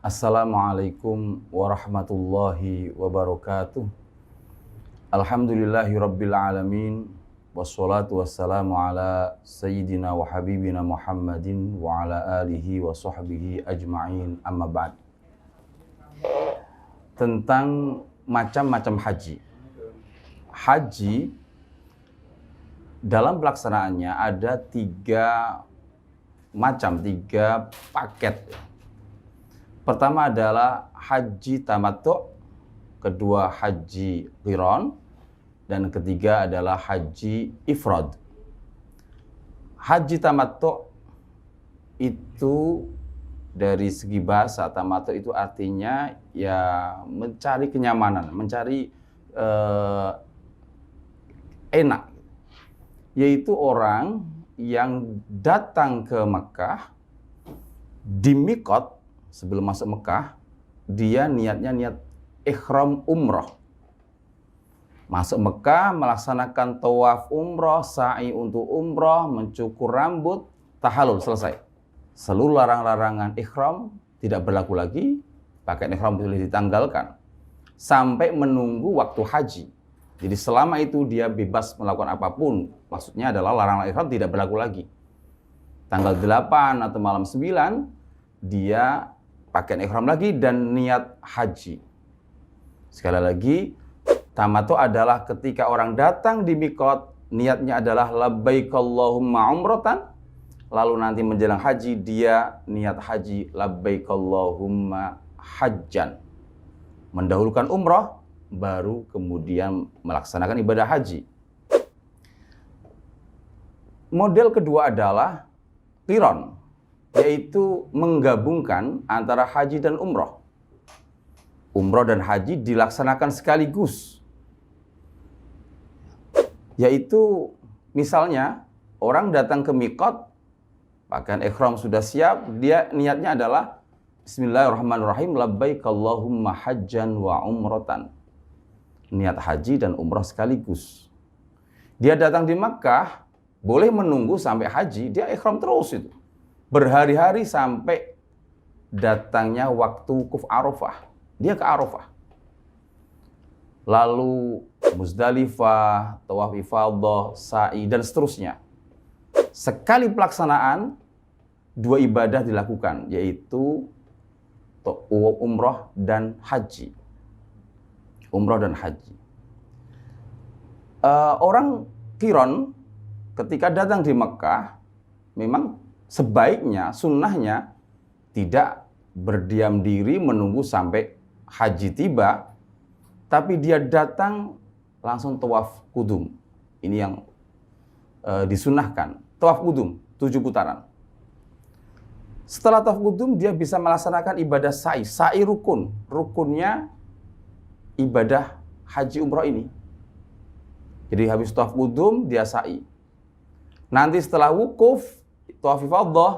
Assalamualaikum warahmatullahi wabarakatuh. Alhamdulillahi rabbil alamin. Wassalatu wassalamu ala sayyidina wa habibina Muhammadin wa ala alihi wa sahbihi ajma'in, amma ba'd. Tentang macam-macam haji. Haji dalam pelaksanaannya ada tiga paket. Pertama adalah haji tamattu', kedua haji qiran, dan ketiga adalah haji ifrad. Haji tamattu' itu dari segi bahasa, tamattu' itu artinya ya mencari kenyamanan, mencari enak. Yaitu orang yang datang ke Mekah di miqat. Sebelum masuk Mekah, dia niat ikhram umroh. Masuk Mekah, melaksanakan tawaf umroh, sa'i untuk umroh, mencukur rambut, tahallul, selesai. Seluruh larangan-larangan ikhram tidak berlaku lagi, pakaian ikhram boleh ditanggalkan. Sampai menunggu waktu haji. Jadi selama itu dia bebas melakukan apapun. Maksudnya adalah larangan ikhram tidak berlaku lagi. Tanggal 8 atau malam 9, dia pakaian ihram lagi dan niat haji. Sekali lagi, tamattu adalah ketika orang datang di miqat, niatnya adalah labbaik Allahumma umratan, lalu nanti menjelang haji dia niat haji labbaik Allahumma hajjan. Mendahulukan umrah, baru kemudian melaksanakan ibadah haji. Model kedua adalah qiran, yaitu menggabungkan antara haji dan umroh. Umroh dan haji dilaksanakan sekaligus. Yaitu misalnya orang datang ke miqat, pakaian ihram sudah siap, dia niatnya adalah bismillahirrahmanirrahim, labbaik Allahumma hajjan wa umratan. Niat haji dan umroh sekaligus. Dia datang di Makkah, boleh menunggu sampai haji, dia ihram terus itu. Berhari-hari sampai datangnya waktu wukuf Arafah. Dia ke Arafah. Lalu Muzdalifah, tawaf ifadah, sa'i, dan seterusnya. Sekali pelaksanaan, dua ibadah dilakukan, yaitu umroh dan haji. Umroh dan haji. Orang qiran ketika datang di Mekah, memang sebaiknya, sunnahnya, tidak berdiam diri menunggu sampai haji tiba, tapi dia datang langsung tawaf qudum. Ini yang disunnahkan. Tawaf qudum, 7 putaran. Setelah tawaf qudum, dia bisa melaksanakan ibadah sa'i. Sa'i rukun. Rukunnya ibadah haji umroh ini. Jadi habis tawaf qudum, dia sa'i. Nanti setelah wukuf, tawaf ifadah,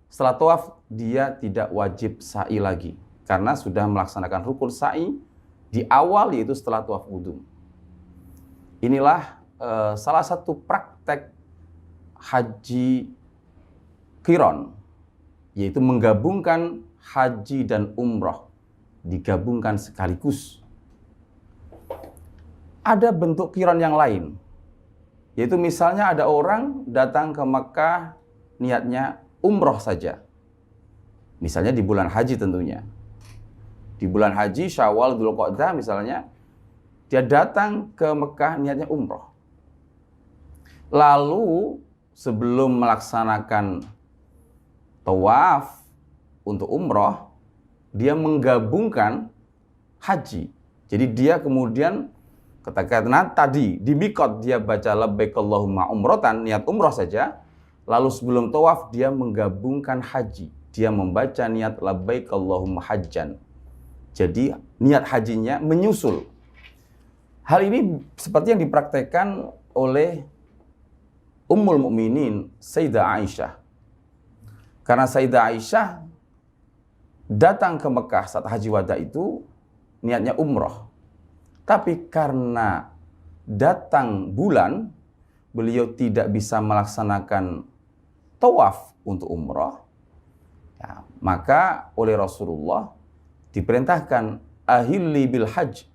setelah tawaf dia tidak wajib sa'i lagi karena sudah melaksanakan rukun sa'i di awal, yaitu setelah tawaf qudum. Inilah salah satu praktek haji qiran, yaitu menggabungkan haji dan umroh, digabungkan sekaligus. Ada bentuk qiran yang lain, yaitu misalnya ada orang datang ke Mekah niatnya umroh saja. Misalnya di bulan haji tentunya. Di bulan haji Syawal, Dzulqa'dah misalnya, dia datang ke Mekah niatnya umroh. Lalu sebelum melaksanakan tawaf untuk umroh, dia menggabungkan haji. Jadi dia kemudian ketika tadi di miqat dia baca labbaik Allahumma umratan, niat umroh saja. Lalu sebelum tawaf dia menggabungkan haji. Dia membaca niat labbaik Allahumma hajjan. Jadi niat hajinya menyusul. Hal ini seperti yang dipraktekkan oleh Ummul Mukminin Sayyidah Aisyah. Karena Sayyidah Aisyah datang ke Mekah saat haji wada itu niatnya umroh. Tapi karena datang bulan, beliau tidak bisa melaksanakan tawaf untuk umroh, ya, maka oleh Rasulullah diperintahkan ahilli bil hajj.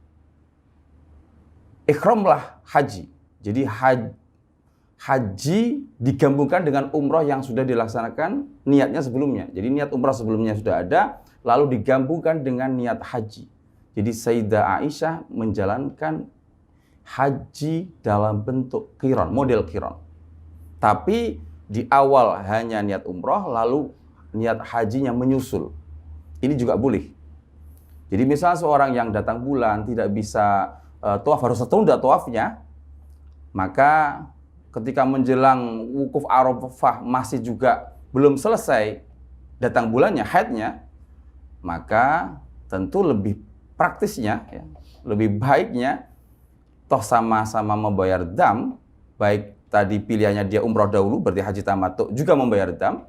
Ikhramlah haji. Jadi haji digabungkan dengan umroh yang sudah dilaksanakan niatnya sebelumnya. Jadi niat umroh sebelumnya sudah ada, lalu digabungkan dengan niat haji. Jadi Sayyidah Aisyah menjalankan haji dalam bentuk qiran, model qiran. Tapi di awal hanya niat umroh, lalu niat hajinya menyusul. Ini juga boleh. Jadi misalnya seorang yang datang bulan tidak bisa tawaf, harus tertunda tawafnya, maka ketika menjelang wukuf Arafah masih juga belum selesai datang bulannya, haidnya, maka tentu lebih praktisnya, ya, lebih baiknya toh sama-sama membayar dam, baik tadi pilihannya dia umroh dahulu, berarti haji tamattu juga membayar dam,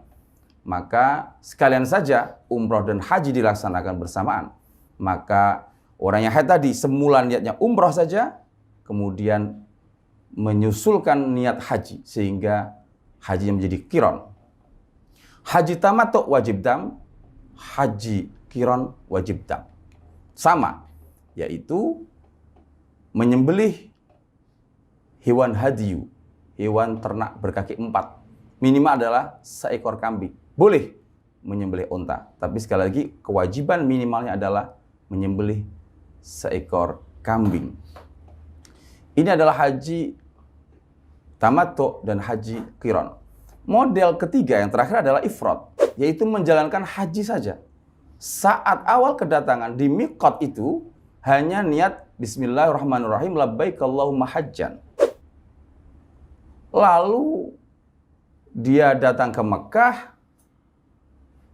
maka sekalian saja umroh dan haji dilaksanakan bersamaan. Maka orang yang haid tadi semula niatnya umroh saja, kemudian menyusulkan niat haji sehingga hajinya menjadi qiran. Haji tamattu wajib dam, haji qiran wajib dam. Sama, yaitu menyembelih hewan hadyu, hewan ternak berkaki 4. Minimal adalah seekor kambing. Boleh menyembelih unta, tapi sekali lagi kewajiban minimalnya adalah menyembelih seekor kambing. Ini adalah haji tamattu dan haji qiran. Model ketiga yang terakhir adalah ifrad, yaitu menjalankan haji saja. Saat awal kedatangan di miqat itu hanya niat bismillahirrahmanirrahim labbaik Allahumma hajjan. Lalu dia datang ke Mekah,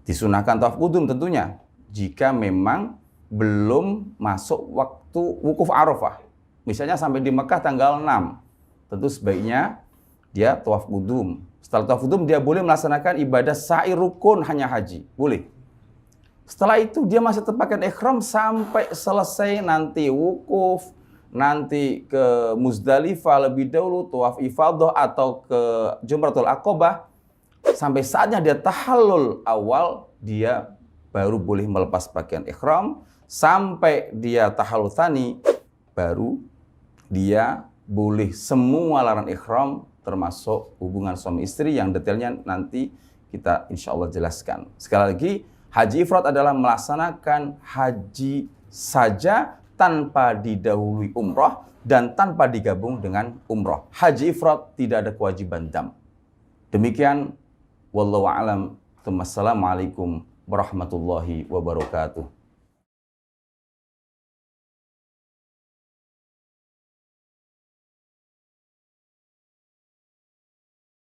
disunahkan tawaf qudum tentunya jika memang belum masuk waktu wukuf Arafah. Misalnya sampai di Mekah tanggal 6. Tentu sebaiknya dia tawaf qudum. Setelah tawaf qudum dia boleh melaksanakan ibadah sa'i rukun hanya haji. Boleh. Setelah itu dia masih tetap pakai ihram sampai selesai nanti wukuf, nanti ke Muzdalifah lebih dahulu, tawaf ifadah atau ke Jumratul Aqabah. Sampai saatnya dia tahallul awal, dia baru boleh melepas pakaian ihram. Sampai dia tahallul tsani, baru dia boleh semua larangan ihram, termasuk hubungan suami istri yang detailnya nanti kita insya Allah jelaskan. Sekali lagi, haji ifrad adalah melaksanakan haji saja tanpa didahului umroh dan tanpa digabung dengan umroh. Haji ifrad tidak ada kewajiban dam. Demikian, wallahu a'lam. Assalamualaikum warahmatullahi wabarakatuh.